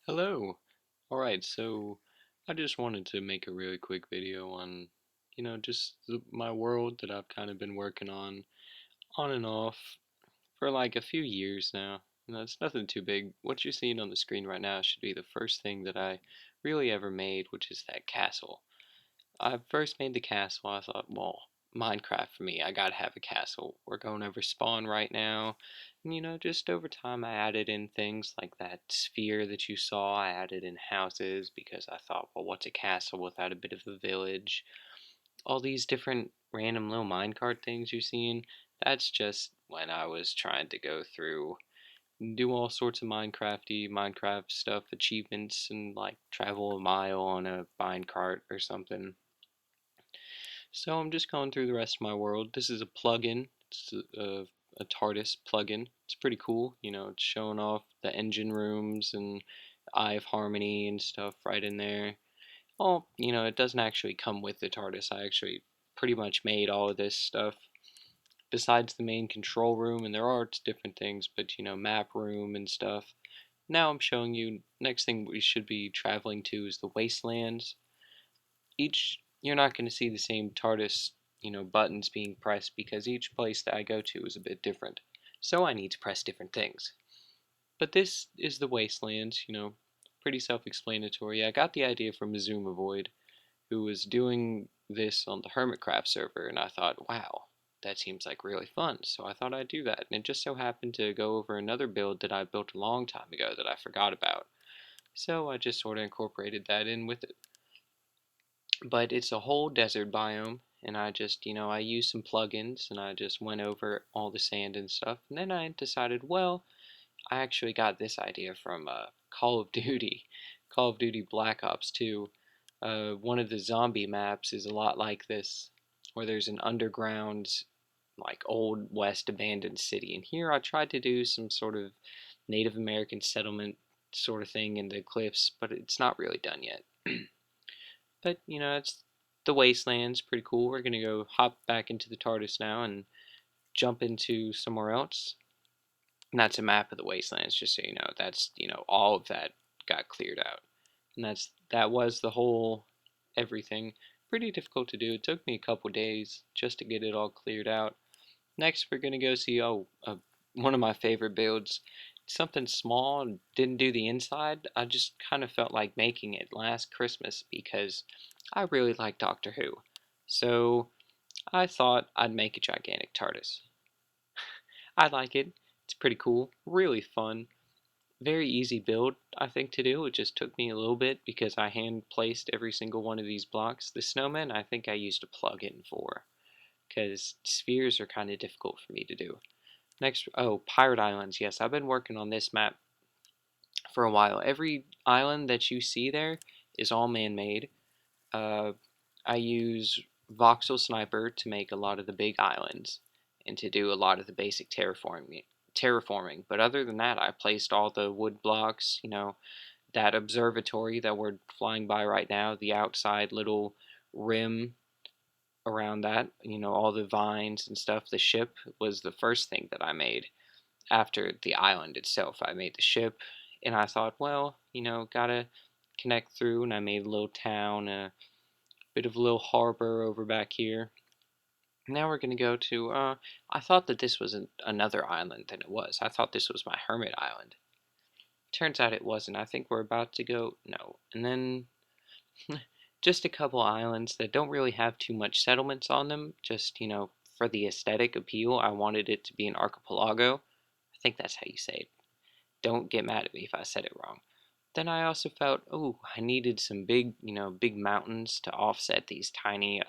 Hello. Alright, so I just wanted to make a really quick video on, just my world that I've kind of been working on and off, for like a few years now. It's nothing too big. What you're seeing on the screen right now should be the first thing that I really ever made, which is that castle. I first made the castle. I thought, well, Minecraft for me, I gotta have a castle. We're going over spawn right now. And just over time, I added in things like that sphere that you saw. I added in houses because I thought, well, what's a castle without a bit of a village? All these different random little minecart things you're seeing, that's just when I was trying to go through and do all sorts of Minecraft stuff, achievements, and like travel a mile on a minecart or something. So I'm just going through the rest of my world. This is a plugin. It's a TARDIS plugin. It's pretty cool. It's showing off the engine rooms and Eye of Harmony and stuff right in there. Well, it doesn't actually come with the TARDIS. I actually pretty much made all of this stuff besides the main control room, and there are different things, but map room and stuff. Now I'm showing you, next thing we should be traveling to is the Wastelands. You're not going to see the same TARDIS, buttons being pressed because each place that I go to is a bit different. So I need to press different things. But this is the Wastelands, pretty self-explanatory. I got the idea from Azumavoid, who was doing this on the Hermitcraft server, and I thought, wow, that seems like really fun. So I thought I'd do that, and it just so happened to go over another build that I built a long time ago that I forgot about. So I just sort of incorporated that in with it. But it's a whole desert biome, and I just, I used some plugins and I just went over all the sand and stuff. And then I decided, well, I actually got this idea from Call of Duty, Call of Duty Black Ops 2. One of the zombie maps is a lot like this, where there's an underground, like old west abandoned city. And here I tried to do some sort of Native American settlement sort of thing in the cliffs, but it's not really done yet. But, it's the Wastelands, pretty cool. We're gonna go hop back into the TARDIS now and jump into somewhere else. And that's a map of the Wastelands, just so you know. That's, all of that got cleared out. And that was the whole everything. Pretty difficult to do. It took me a couple days just to get it all cleared out. Next, we're gonna go see one of my favorite builds. Something small and didn't do the inside. I just kind of felt like making it last Christmas because I really like Doctor Who. So I thought I'd make a gigantic TARDIS. I like it. It's pretty cool. Really fun. Very easy build, I think, to do. It just took me a little bit because I hand placed every single one of these blocks. The snowman, I think I used a plug-in for because spheres are kind of difficult for me to do. Next, oh, Pirate Islands. Yes, I've been working on this map for a while. Every island that you see there is all man-made. Uh, I use Voxel Sniper to make a lot of the big islands and to do a lot of the basic terraforming. But other than that, I placed all the wood blocks, that observatory that we're flying by right now, the outside little rim around that, all the vines and stuff. The ship was the first thing that I made after the island itself. I made the ship, and I thought, well, gotta connect through, and I made a little town, a bit of a little harbor over back here. Now we're gonna go to, I thought that this was another island than it was. I thought this was my hermit island. Turns out it wasn't. I think we're about to go, no. And then just a couple islands that don't really have too much settlements on them. Just, for the aesthetic appeal, I wanted it to be an archipelago. I think that's how you say it. Don't get mad at me if I said it wrong. Then I also felt, oh, I needed some big, big mountains to offset these tiny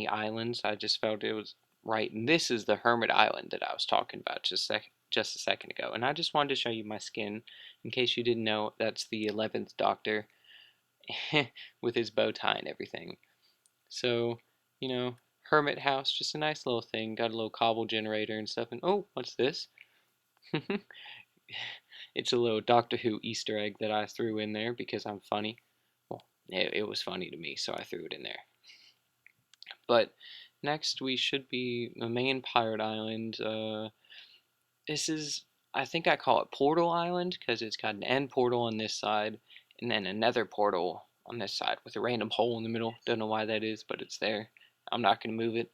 islands. I just felt it was right. And this is the Hermit Island that I was talking about just a second ago. And I just wanted to show you my skin. In case you didn't know, that's the 11th Doctor with his bow tie and everything. So, Hermit House, just a nice little thing. Got a little cobble generator and stuff. And oh, what's this? It's a little Doctor Who Easter egg that I threw in there because I'm funny. Well, it was funny to me, so I threw it in there. But next we should be the main pirate island. This is I think I call it Portal Island because it's got an end portal on this side and then another portal on this side with a random hole in the middle. Don't know why that is, but it's there. I'm not going to move it.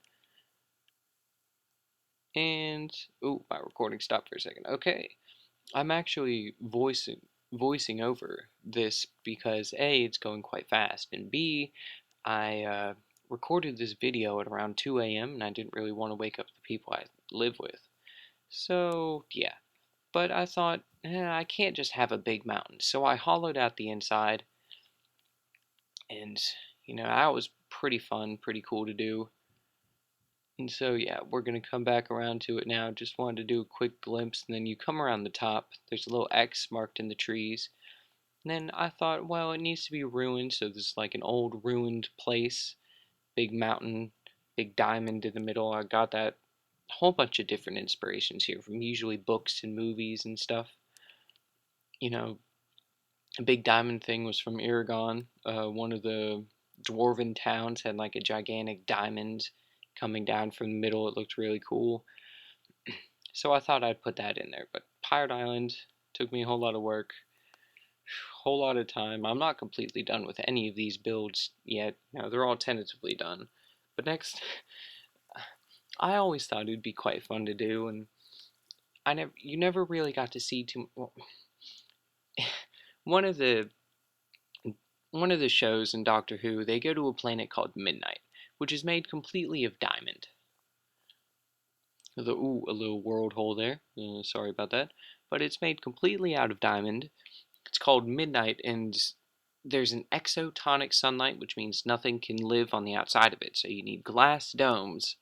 And, oh, my recording stopped for a second. Okay, I'm actually voicing over this because A, it's going quite fast, and B, I recorded this video at around 2 a.m. and I didn't really want to wake up the people I live with. So, yeah. But I thought, I can't just have a big mountain. So I hollowed out the inside, and, that was pretty fun, pretty cool to do. And so, yeah, we're going to come back around to it now. Just wanted to do a quick glimpse, and then you come around the top. There's a little X marked in the trees. And then I thought, well, it needs to be ruined, so this is like an old ruined place. Big mountain, big diamond in the middle. I got that whole bunch of different inspirations here from usually books and movies and stuff. You know, a big diamond thing was from Aragon. One of the dwarven towns had like a gigantic diamond coming down from the middle. It looked really cool. So I thought I'd put that in there. But Pirate Island took me a whole lot of work, whole lot of time. I'm not completely done with any of these builds yet. They're all tentatively done. But next, I always thought it'd be quite fun to do, and you never really got to see too. Well, one of the one of the shows in Doctor Who, they go to a planet called Midnight, which is made completely of diamond. Ooh, a little world hole there. Sorry about that. But it's made completely out of diamond. It's called Midnight, and there's an exotonic sunlight, which means nothing can live on the outside of it. So you need glass domes,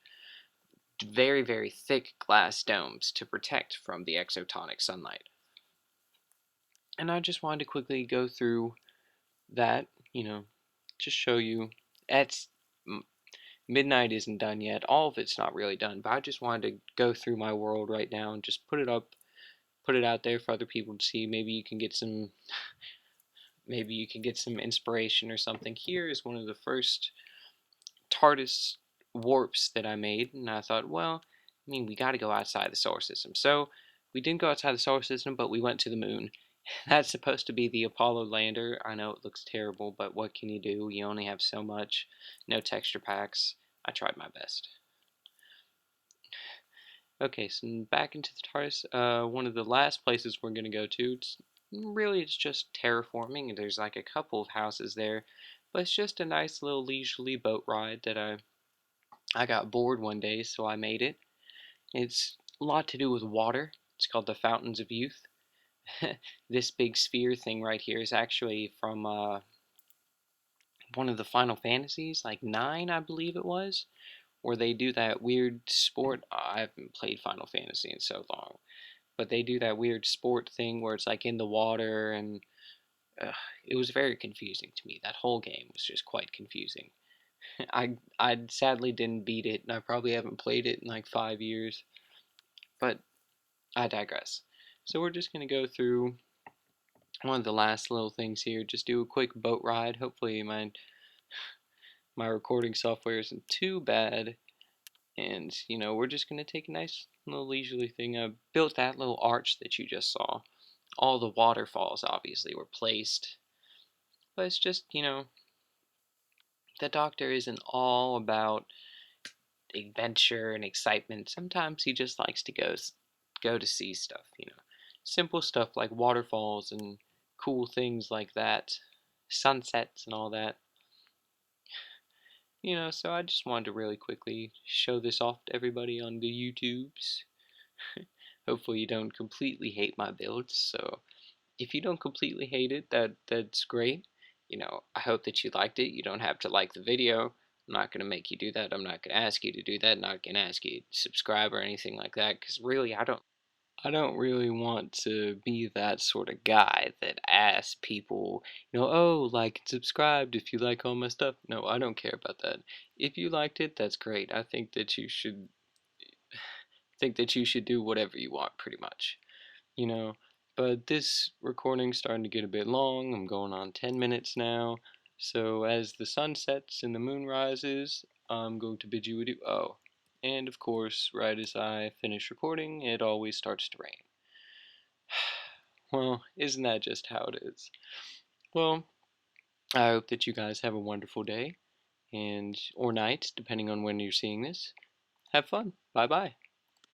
very, very thick glass domes, to protect from the exotonic sunlight. And I just wanted to quickly go through that, just show you. It's Midnight isn't done yet. All of it's not really done, but I just wanted to go through my world right now and just put it up, put it out there for other people to see. Maybe you can get some inspiration or something. Here is one of the first TARDIS warps that I made, and I thought, well, we got to go outside the solar system. So we didn't go outside the solar system, but we went to the moon. That's supposed to be the Apollo lander. I know it looks terrible, but what can you do? You only have so much. No texture packs. I tried my best. Okay, so back into the TARDIS. One of the last places we're going to go to, it's just terraforming, and there's like a couple of houses there, but it's just a nice little leisurely boat ride that I got bored one day, so I made it. It's a lot to do with water. It's called the Fountains of Youth. This big sphere thing right here is actually from one of the Final Fantasies, like 9, I believe it was, where they do that weird sport. I haven't played Final Fantasy in so long, but they do that weird sport thing where it's like in the water, and it was very confusing to me. That whole game was just quite confusing. I sadly didn't beat it, and I probably haven't played it in like 5 years, but I digress. So we're just going to go through one of the last little things here, just do a quick boat ride. Hopefully my recording software isn't too bad, and we're just going to take a nice little leisurely thing. I built that little arch that you just saw. All the waterfalls obviously were placed, but it's just, the Doctor isn't all about adventure and excitement. Sometimes he just likes to go to see stuff, simple stuff like waterfalls and cool things like that, sunsets and all that. So I just wanted to really quickly show this off to everybody on the YouTubes. Hopefully you don't completely hate my builds, so if you don't completely hate it, that's great. I hope that you liked it. You don't have to like the video. I'm not going to make you do that. I'm not going to ask you to do that. I'm not going to ask you to subscribe or anything like that, because really I don't really want to be that sort of guy that asks people, oh, like and subscribe if you like all my stuff. No, I don't care about that. If you liked it, that's great. I think that you should do whatever you want, pretty much. You know, but this recording's starting to get a bit long. I'm going on 10 minutes now. So as the sun sets and the moon rises, I'm going to bid you adieu. Oh, and of course, right as I finish recording, it always starts to rain. Well, isn't that just how it is? Well, I hope that you guys have a wonderful day and or night, depending on when you're seeing this. Have fun. Bye bye.